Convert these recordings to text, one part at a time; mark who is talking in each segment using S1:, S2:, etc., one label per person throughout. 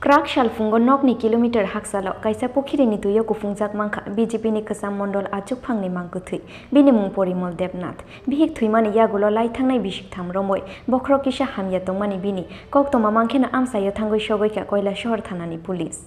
S1: क्राक शालफुंगो नकनि kilometre हाकसालाव कायसा पखिरिनि तुयो कुफुंजाक मांखा बीजेपीनि कसाम मंडल आचुक फांनि मांगुथै बिनि मुं परिमल देबनाथ बिहिक थुइमानि यागुलो लाइथांनाय बिसिकथाम रमय बख्रकिसा हामिया तंमानि बिनि कक्तमा मांखेना आमसायो थांगै सगैका कयला शहर थानानि पुलिस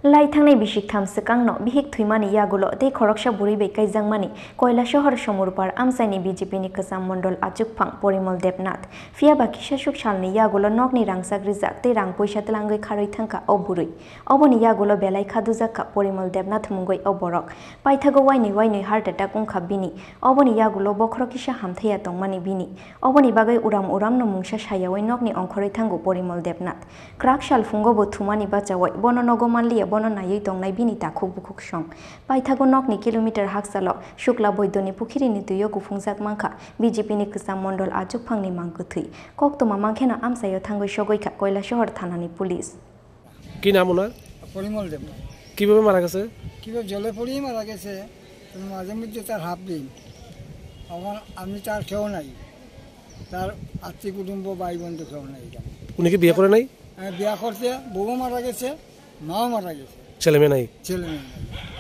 S1: लाइथांनाय बिसिकथाम सकांनो बिहिक थुइमानि यागुलो दे खरकसा बुरैबै कायजांमानि कयला शहर समरुपार आमसायनि बीजेपीनि कसाम मंडल आचुक फां परिमल देबनाथ फियाबा किसासुक सालनि यागुलो नकनि रांसाक रिजाक ते रां पैसा तलांगै खारै थांखा अ बुरै अबनि यागुलो बेलाय खादुजाका परिमल देबनाथ मुंगै अ बरक पाइथागो वाइनै हार्ट अटैक उंखा बिनि अबनि यागुलो बख्रकिसा हामथैया तंमानि बिनि अबनि बागै उराम उरामनो मुंसा सायावै नकनि अंखरै थांगु परिमल देबनाथ क्राक शालफुंगोबो थुमानि बाचावै बननगो मानलिया बननायै दंनाय बिनि दाखुक बुकुक सं पाइथागो नकनि किलोमीटर हाकसालाव शुक्ला बैद्यनि पुखिरिनि तुयो गुफुंजाक मांखा बीजेपीनि कसाम मंडल आचुक फांनि मांगुथै कक्तमा मांखेना आमसायो थांगै सगैका कयला शहर थानानि पुलिस
S2: কি নাম ওনার?
S3: পরিমল দেবনাথ।
S2: কিভাবে মারা গেছে?
S3: কিভাবে জলে পড়িয়ে মারা গেছে, মাঝে মধ্যে তার হাফ দিন আমার আমি তার কেউ নাই, তার আত্মীয় কুটুম্ব ভাই বন্ধু কেউ নাই।
S2: উনি কি বিয়ে করে নাই?
S3: বিয়ে করতে বউ মারা গেছে, মাও মারা গেছে,
S2: ছেলে মেয়ে নাই।
S3: ছেলে মেয়ে নাই।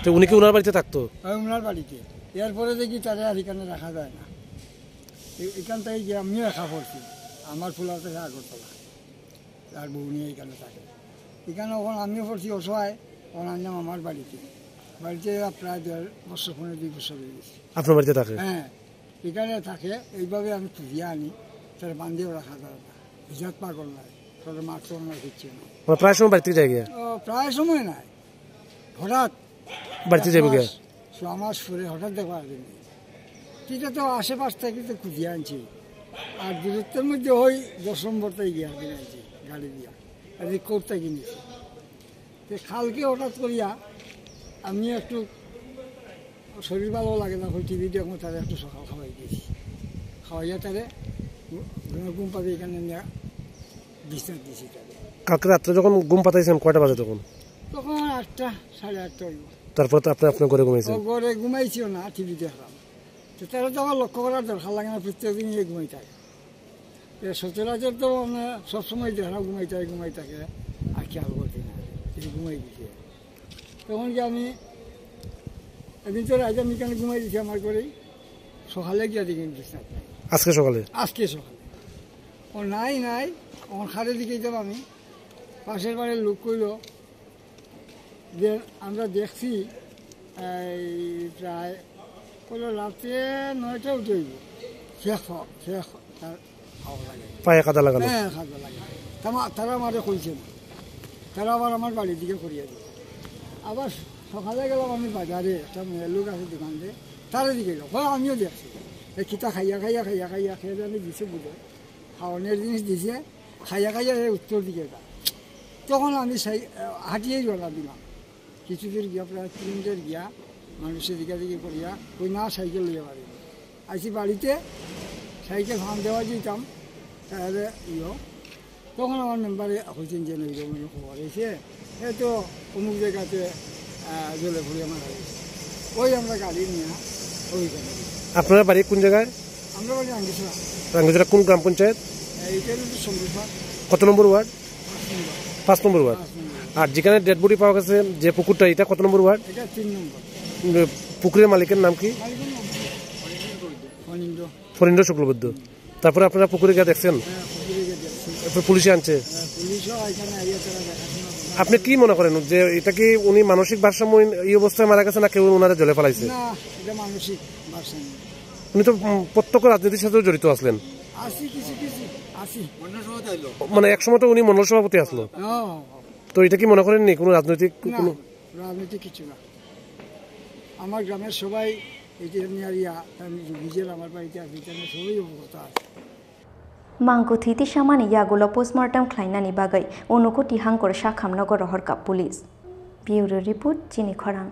S2: তো উনি কি ওনার বাড়িতে থাকতো?
S3: ওনার বাড়িতে। এরপরে দেখি তারা আর এখানে রাখা যায় না, এখান থেকে গিয়ে আমিও একা পড়ছি, আমার ফুলাতে আগরতলা, আর বউ নিয়ে এখানে থাকে। এখানে ওখানে আমিও পড়ছি অসহায়, ওখানে আনলাম আমার বাড়িতে প্রায় 1.5 বছর 2 বছর হয়ে গেছে।
S2: আপনার বাড়িতে থাকে?
S3: হ্যাঁ, এখানে থাকে। এইভাবে আমি খুঁজিয়ে আনি, তার বান্ধিও রাখা যায় না, ভিজাত পাগল নাই, তাদের মারতো না, কিচ্ছু না।
S2: প্রায় সময় বাড়িতে যাই গিয়া?
S3: প্রায় সময় নাই, হঠাৎ
S2: বাড়িতে যাবে গিয়া
S3: 6 মাস পরে হঠাৎ দেখা দিন। ঠিক আছে, তো আশেপাশ থেকে তো খুঁজিয়ে আনছি, আর দূরত্বের মধ্যে ওই 10 নম্বরটাই গিয়ে কিনে আনছি গাড়ি দিয়া, আর এই কোপটা কিনেছি। খালকে হঠাৎ করিয়া আমি একটু শরীর ভালো লাগে না, ওই টিভি দেখবো, তারা একটু সকাল খাওয়াই দিয়েছি, খাওয়াইয়া তারে ঘুম পাতে এখানে নিয়ে বিছনা দিয়েছি।
S2: কালকে রাত্রে যখন ঘুম পাতাইছেন কয়টা বাজে তখন?
S3: তখন 8টা 8:30 হইব।
S2: তারপর তো আপনি ঘরে ঘুমাইছেন?
S3: ঘরে ঘুমাইছিও না, টিভি দেখলাম। তো তারা তো আমার লক্ষ্য করার দরকার লাগে না, প্রত্যেকদিন নিয়ে ঘুমাই থাকে। সচরাচর তো সবসময় দেখা ঘুমাই থাকে, আর খেয়াল করতে না, ঘুমাই দিছে। তখন কি আমি একদিন তো রাজা মিকানে ঘুমাই দিছি আমার ঘরেই, সকালে গিয়া দেখি বিছনা।
S2: আজকে সকালে?
S3: আজকে সকালে ও নাই, আমার খাটের দিকে যাব, আমি পাশের বাড়ির লোক কইল যে আমরা দেখছি এই প্রায় রাতে 9টা উঠে হইব, শেখ তার খাওয়া লাগে,
S2: পায়ে কাদা লাগানো।
S3: হ্যাঁ, কাদা লাগে। তারা আমারে কইছে না, তারা আবার আমার বাড়ির দিকে করিয়া দিল। আবার সকালে গেলাম আমি বাজারে, একটা মেয়ের লোক আছে দোকান দিয়ে, তারা দিকে গেল, আমিও দেখছি খিতা খাইয়া খেয়ে জানি দিছে, বুঝে খাওয়ানোর জিনিস দিছে, খাইয়া উত্তর দিকে গা। তখন আমি হাঁটিয়েই রওনা দিলাম, কিছু দূর গিয়া প্রায় 3 মিনিটের গিয়া মানুষের দিকে করিয়া ওই না সাইকেল লিয়ে পারি আইসি বাড়িতে, সাইকেল ভাঙ দেওয়া যেতাম তাহলে তখন আমার মেম্বারে হয়েছেন যে খবর হয়েছে, এই তো অমুক জায়গাতে জলে ভরে মারা গেছে। ওই আমরা গাড়ি নিয়ে ওইখানে।
S2: আপনার বাড়ি কোন জায়গায়?
S3: আমরা বাড়ি রাঙ্গিছড়া।
S2: রাঙ্গিছড়া কোন গ্রাম পঞ্চায়েত?
S3: এইটা সমরুপার।
S2: কত নম্বর ওয়ার্ড? 5 নম্বর ওয়ার্ড। আর যেখানে ডেড বডি পাওয়া গেছে যে পুকুরটা, এটা কত নম্বর ওয়ার্ড?
S3: এটা 3 নম্বর।
S2: পুকুরের মালিকের নাম কি? ফরিন্দ্র শুক্লবৈদ্য। তারপরে আপনারা পুকুরে গিয়ে দেখছেন? পুলিশে আনছে? আপনি কি মনে করেন যে এটা কি উনি মানসিক ভারসাম্য এই অবস্থায় মারা গেছে, না কেউ ওনারা জলে ফেলাইছে? উনি তো প্রত্যক্ষ রাজনীতির সাথেও জড়িত আসলেন, মানে একসময় তো উনি মন্ডল সভাপতি আসলো, তো এটা কি মনে করেন নি কোনো রাজনৈতিক?
S3: রাজনৈতিক কিছু না, আমার গ্রামের সবাই আমার বাড়িতে সবাই অবগত আছে।
S1: मांगुथैति सामानि यागुलो पोस्टमार्टम ख्लाइनानि बागै उनुको तिहांकर साखामनगर हरका पुलिस। ब्यूरो रिपोर्ट चिनि खरां।